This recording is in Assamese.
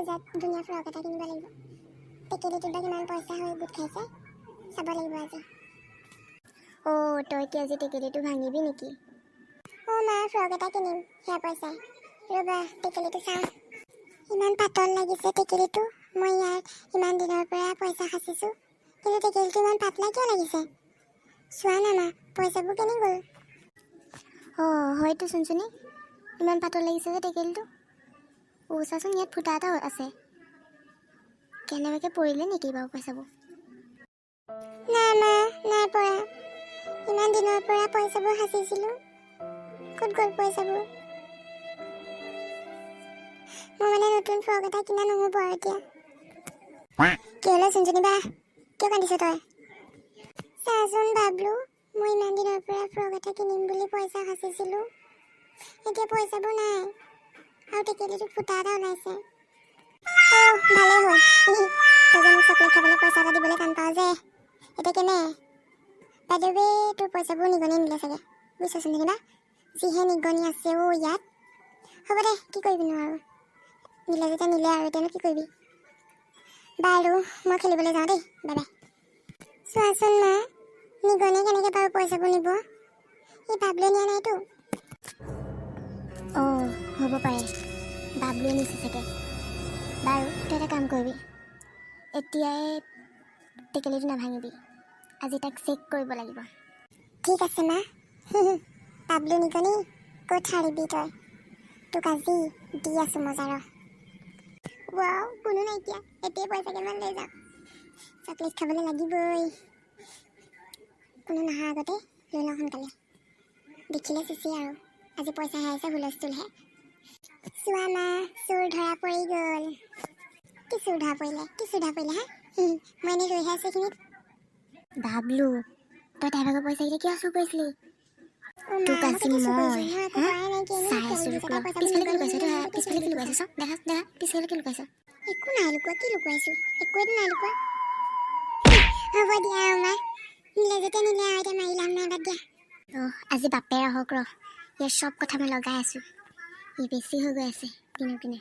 পূজাত ধুনীয়া ফ্ৰক এটা কিনিব লাগিব। টেকেলিটোত বা কিমান পইচা হৈ গোট খাইছে চাব লাগিব আজি। তই কি আজি টেকেলিটো ভাঙিবি নেকি? মা ফ্ৰক এটা কিনিম, সেয়া পইচাই। ৰ'বা টেকেলিটো চাওঁ। ইমান পাতল লাগিছে টেকেলিটো। মই ইয়াত ইমান দিনৰ পৰা পইচা সাঁচিছোঁ, কিন্তু টেকেলিটো ইমান পাতলা কিয় লাগিছে? চোৱা না মা, পইচাবোৰ কেনি গ'ল? হয়তো চুনচুনি, ইমান পাতল লাগিছে যে টেকেলিটো। চাচোন ইয়াত ফুটা এটা আছে। কেনেবাকৈ পৰিলে নেকি বাৰু পইচাবোৰ? নাই মা, নাই পৰা। ইমান দিনৰ পৰা পইচাবোৰ সাঁচিছিলোঁ, ক'ত গ'ল পইচাবোৰ? মই মানে নতুন ফ্ৰক এটা কিনা নহ'ব আৰু এতিয়া। কি হ'লে চুনচুনি বা, কিয় কান্দিছ তই? চাচোন বাবলু, মই ইমান দিনৰ পৰা ফ্ৰক এটা কিনিম বুলি পইচা সাঁচিছিলোঁ, এতিয়া পইচাবোৰ নাই আৰু টেকেলিটোত ফুটা এটা ওলাইছে। ভালেই হ'ল। তই যে মোক চকলেট খাবলৈ পইচা এটা দিবলৈ টান পাওঁ যে, এতিয়া কেনে? বাইদেৱে তোৰ পইচাবোৰ নিগনি নিলে চাগে, বুজিছ চুনচুনি বা? যিহে নিগনি আছে ইয়াত। হ'ব দে, কি কৰিবিনো আৰু, নিলে যেতিয়া নিলে আৰু এতিয়ানো কি কৰিবি? বাৰু মই খেলিবলৈ যাওঁ দেই, বাই বাই। চোৱাচোন মা, নিগনিয়ে কেনেকৈ বাৰু পইচাবোৰ নিব? এই বাবলুৱে নিয়া নাইতো। হ'ব পাৰে, বাবলুৱে নিছে চাগে। বাৰু তই এটা কাম কৰিবি, এতিয়াই টেকেলিটো নাভাঙিবি, আজি তাক চেক কৰিব লাগিব। ঠিক আছে মা। বাবলু নিগনি, ক'ত হাৰিবি তই? তোক আজি দি আছোঁ মজা ৰ। কোনো নাইকিয়া, এতিয়াই পইচা কেইটামান লৈ যাওঁ। চকলেট খাবলৈ লাগিবই। কোনো নহা আগতে লৈ লওঁ সোনকালে। দেখিলে চিচি আৰু, আজি পইচা হেৰাইছে হুলস্থুলহে। চোৱা মা, চোৰ ধৰা পৰি গ'ল। কি চোৰ ধৰা পৰিলে হা? মই এনেই ৰৈহে আছোঁ এইখিনিত। বাবলু, তই তাইৰ ভাগৰ পইচা কেইটা কিয় চুৰ কৰিছিলি? তোক আজি মই চাই আছোঁ। পিছফালে কি লুকাইছ? পিছফালে কি লুকাইছ? চব দেখা, পিছফালে কি লুকাইছ? একো নাই লুকুৱা, কি লুকুৱাইছোঁ? একোৱেতো নাই লুকুৱা। হ'ব দিয়া মা, নিলে যেতিয়া নিলে আৰু এতিয়া মাৰি লাভ নাই, বাদ দিয়া। আজি বাপেৰ আহক ৰ, ইয়াৰ চব কথা মই লগাই আছোঁ। ই বেছি হৈ গৈ আছে দিনক দিনে।